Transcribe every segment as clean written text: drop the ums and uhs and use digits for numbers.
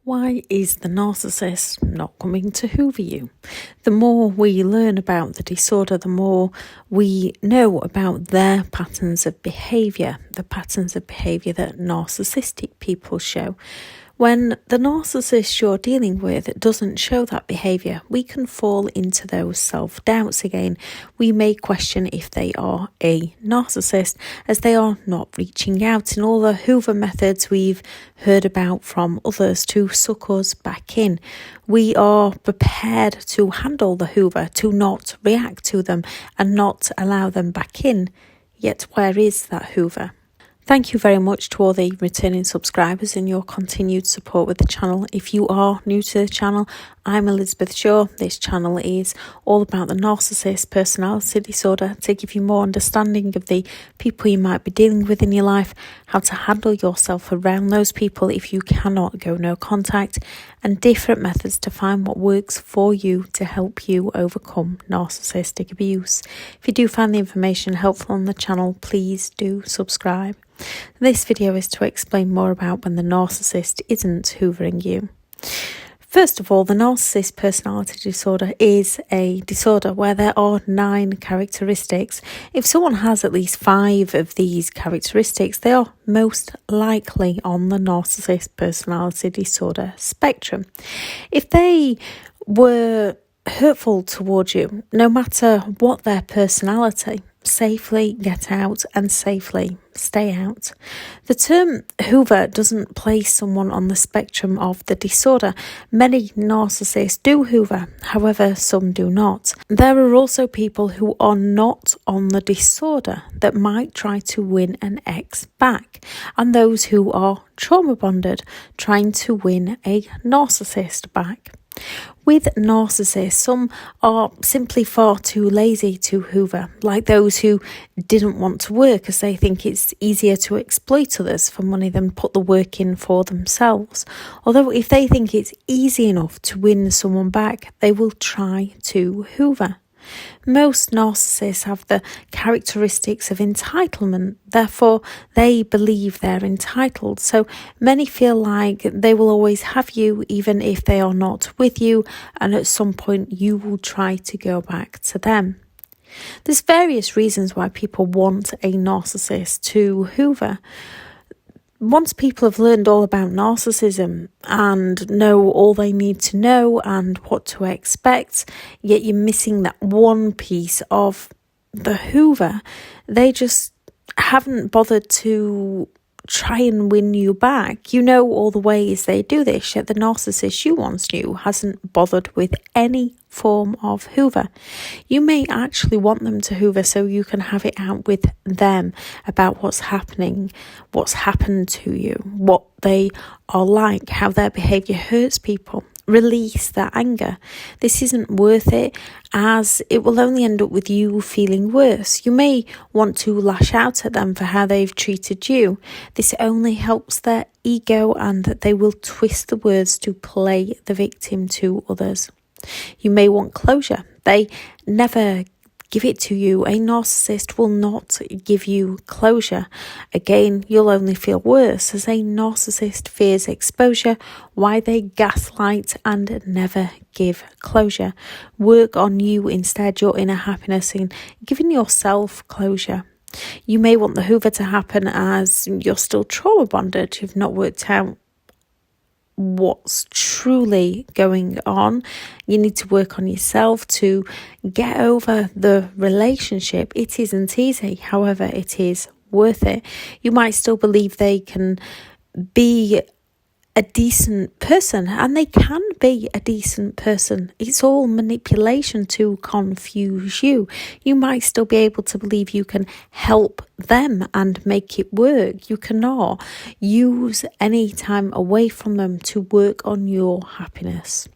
Why is the narcissist not coming to hoover you? The more we learn about the disorder, the more we know about their patterns of behaviour, the patterns of behaviour that narcissistic people show. When the narcissist you're dealing with doesn't show that behaviour, we can fall into those self-doubts again. We may question if they are a narcissist, as they are not reaching out in all the Hoover methods we've heard about from others to suck us back in. We are prepared to handle the Hoover, to not react to them and not allow them back in. Yet where is that Hoover? Thank you very much to all the returning subscribers and your continued support with the channel. If you are new to the channel, I'm Elizabeth Shaw. This channel is all about the narcissist personality disorder, to give you more understanding of the people you might be dealing with in your life, how to handle yourself around those people if you cannot go no contact, and different methods to find what works for you to help you overcome narcissistic abuse. If you do find the information helpful on the channel, please do subscribe. This video is to explain more about when the narcissist isn't hoovering you. First of all, the narcissist personality disorder is a disorder where there are 9 characteristics. If someone has at least 5 of these characteristics, they are most likely on the narcissist personality disorder spectrum. If they were hurtful towards you, no matter what their personality, safely get out and safely stay out. The term hoover doesn't place someone on the spectrum of the disorder. Many narcissists do hoover, however some do not. There are also people who are not on the disorder that might try to win an ex back, and those who are trauma bonded trying to win a narcissist back. With narcissists, some are simply far too lazy to hoover, like those who didn't want to work as they think it's easier to exploit others for money than put the work in for themselves. Although if they think it's easy enough to win someone back, they will try to hoover. Most narcissists have the characteristics of entitlement, therefore they believe they're entitled. So many feel like they will always have you even if they are not with you, and at some point you will try to go back to them. There's various reasons why people want a narcissist to hoover. Once people have learned all about narcissism and know all they need to know and what to expect, yet you're missing that one piece of the hoover, they just haven't bothered to try and win you back. You know all the ways they do this, yet the narcissist you once knew hasn't bothered with any form of hoover. You may actually want them to hoover so you can have it out with them about what's happening, what's happened to you, what they are like, how their behaviour hurts people. Release that anger. This isn't worth it, as it will only end up with you feeling worse. You may want to lash out at them for how they've treated you. This only helps their ego, and that they will twist the words to play the victim to others. You may want closure. They never give it to you. A narcissist will not give you closure. Again, you'll only feel worse, as a narcissist fears exposure, why they gaslight and never give closure. Work on you instead, your inner happiness, in giving yourself closure. You may want the hoover to happen as you're still trauma bonded. You've not worked out what's truly going on. You need to work on yourself to get over the relationship. It isn't easy, however it is worth it. You might still believe they can be a decent person, and they can be a decent person. It's all manipulation to confuse you. You might still be able to believe you can help them and make it work. You cannot use any time away from them to work on your happiness.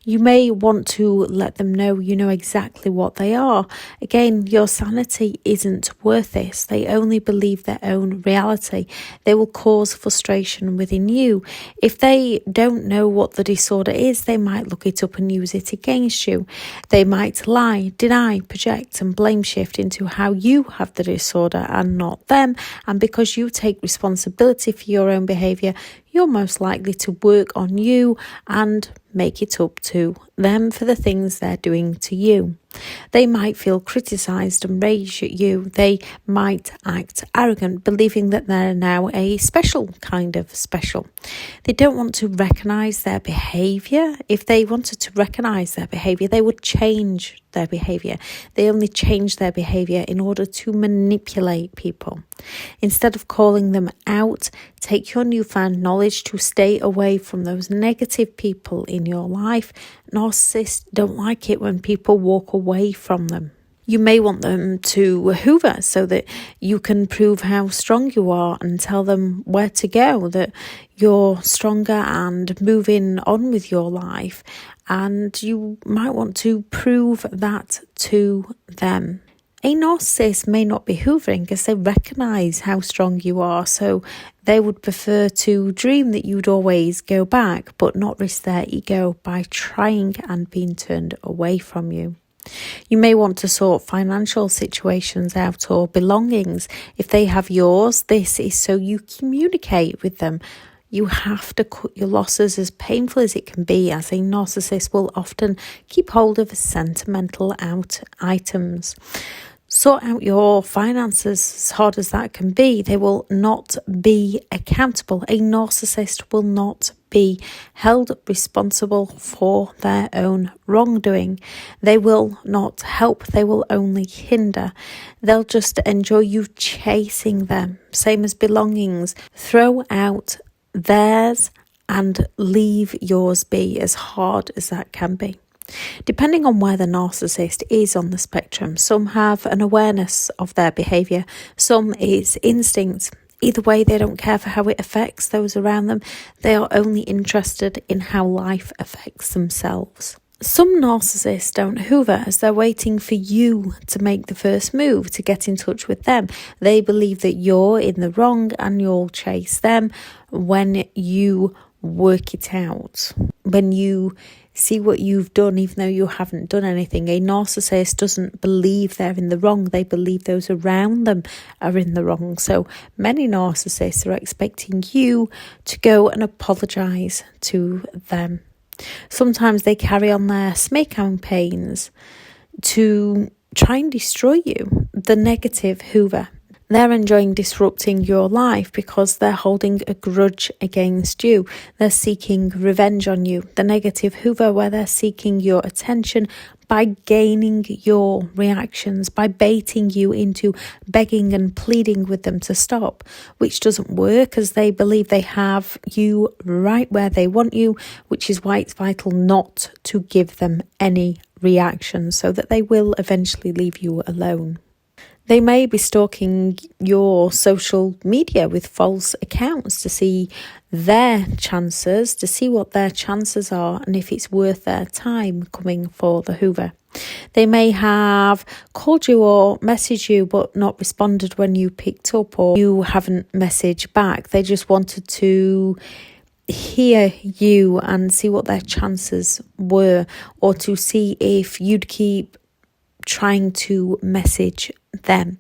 You may want to let them know you know exactly what they are. Again, your sanity isn't worth this. They only believe their own reality. They will cause frustration within you. If they don't know what the disorder is, they might look it up and use it against you. They might lie, deny, project and blame shift into how you have the disorder and not them. And because you take responsibility for your own behaviour, you're most likely to work on you and make it up to them for the things they're doing to you. They might feel criticised and rage at you. They might act arrogant, believing that they're now a special kind of special. They don't want to recognise their behaviour. If they wanted to recognise their behaviour, they would change their behaviour. They only change their behaviour in order to manipulate people. Instead of calling them out, take your newfound knowledge to stay away from those negative people in your life. Narcissists don't like it when people walk away from them. You may want them to hoover so that you can prove how strong you are and tell them where to go, that you're stronger and moving on with your life. And you might want to prove that to them. A narcissist may not be hoovering because they recognise how strong you are, so they would prefer to dream that you'd always go back, but not risk their ego by trying and being turned away from you. You may want to sort financial situations out or belongings. If they have yours, this is so you communicate with them. You have to cut your losses, as painful as it can be, as a narcissist will often keep hold of sentimental items. Sort out your finances, as hard as that can be. They will not be accountable. A narcissist will not be held responsible for their own wrongdoing. They will not help. They will only hinder. They'll just enjoy you chasing them. Same as belongings. Throw out theirs and leave yours be, as hard as that can be. Depending on where the narcissist is on the spectrum, some have an awareness of their behaviour, some is instinct. Either way, they don't care for how it affects those around them. They are only interested in how life affects themselves. Some narcissists don't hoover as they're waiting for you to make the first move to get in touch with them. They believe that you're in the wrong and you'll chase them when you work it out. When you see what you've done, even though you haven't done anything. A narcissist doesn't believe they're in the wrong. They believe those around them are in the wrong. So many narcissists are expecting you to go and apologise to them. Sometimes they carry on their smear campaigns to try and destroy you. The negative hoover. They're enjoying disrupting your life because they're holding a grudge against you. They're seeking revenge on you. The negative hoover, where they're seeking your attention by gaining your reactions, by baiting you into begging and pleading with them to stop, which doesn't work as they believe they have you right where they want you, which is why it's vital not to give them any reactions so that they will eventually leave you alone. They may be stalking your social media with false accounts to see their chances, to see what their chances are and if it's worth their time coming for the hoover. They may have called you or messaged you but not responded when you picked up, or you haven't messaged back. They just wanted to hear you and see what their chances were, or to see if you'd keep trying to message them.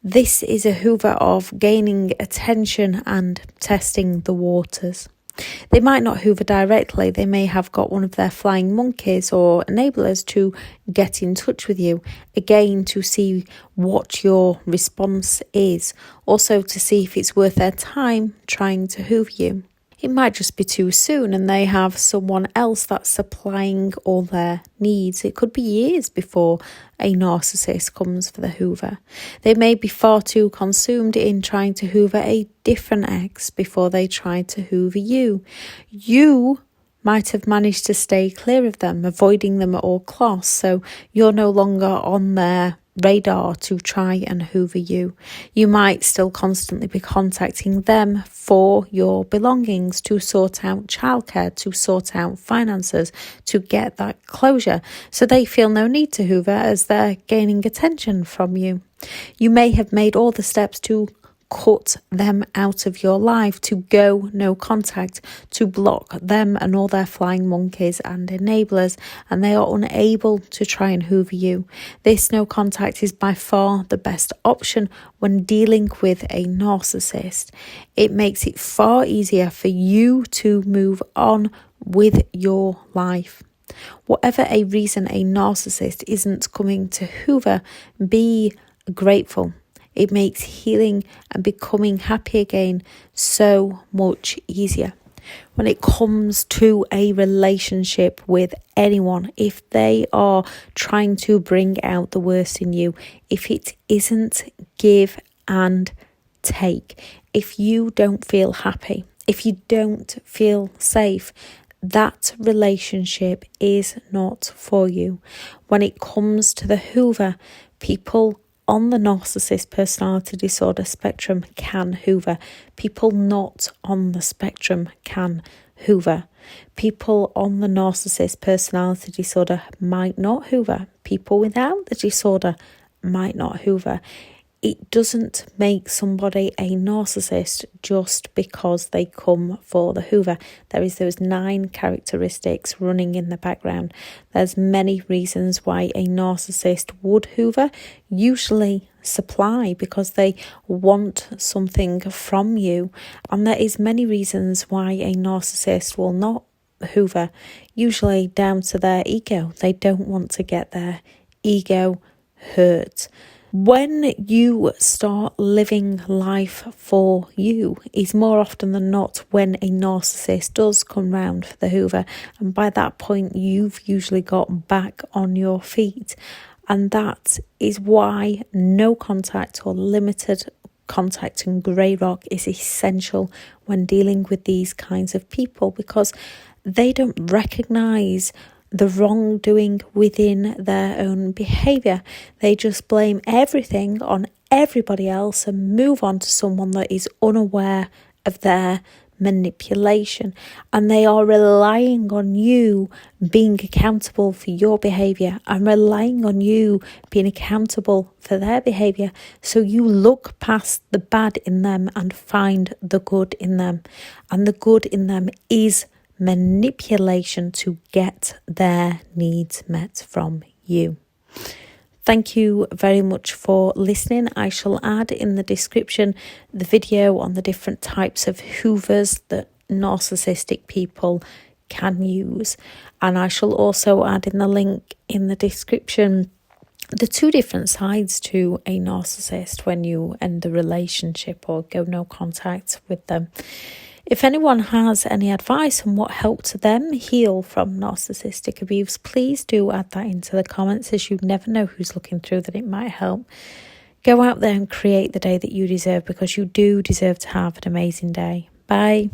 This is a hoover of gaining attention and testing the waters. They might not hoover directly. They may have got one of their flying monkeys or enablers to get in touch with you, again to see what your response is, also to see if it's worth their time trying to hoover you. It might just be too soon and they have someone else that's supplying all their needs. It could be years before a narcissist comes for the hoover. They may be far too consumed in trying to hoover a different ex before they try to hoover you. You might have managed to stay clear of them, avoiding them at all costs, so you're no longer on their radar to try and hoover you. You might still constantly be contacting them for your belongings, to sort out childcare, to sort out finances, to get that closure, so they feel no need to hoover as they're gaining attention from you. You may have made all the steps to cut them out of your life, to go no contact, to block them and all their flying monkeys and enablers, and they are unable to try and hoover you. This no contact is by far the best option when dealing with a narcissist. It makes it far easier for you to move on with your life. Whatever a reason a narcissist isn't coming to hoover, be grateful. It makes healing and becoming happy again so much easier. When it comes to a relationship with anyone, if they are trying to bring out the worst in you, if it isn't give and take, if you don't feel happy, if you don't feel safe, that relationship is not for you. When it comes to the hoover, people on the narcissist personality disorder spectrum can hoover. People not on the spectrum can hoover. People on the narcissist personality disorder might not hoover. People without the disorder might not hoover. It doesn't make somebody a narcissist just because they come for the hoover. There is those 9 characteristics running in the background. There's many reasons why a narcissist would hoover, usually supply, because they want something from you. And there is many reasons why a narcissist will not hoover, usually down to their ego. They don't want to get their ego hurt. When you start living life for you is more often than not when a narcissist does come round for the hoover, and by that point you've usually got back on your feet, and that is why no contact or limited contact and grey rock is essential when dealing with these kinds of people, because they don't recognise the wrongdoing within their own behaviour. They just blame everything on everybody else and move on to someone that is unaware of their manipulation, and they are relying on you being accountable for your behaviour and relying on you being accountable for their behaviour, so you look past the bad in them and find the good in them, and the good in them is manipulation to get their needs met from you. Thank you very much for listening. I shall add in the description the video on the different types of hoovers that narcissistic people can use, and I shall also add in the link in the description the 2 different sides to a narcissist when you end the relationship or go no contact with them. If anyone has any advice on what helped them heal from narcissistic abuse, please do add that into the comments, as you never know who's looking through that it might help. Go out there and create the day that you deserve, because you do deserve to have an amazing day. Bye.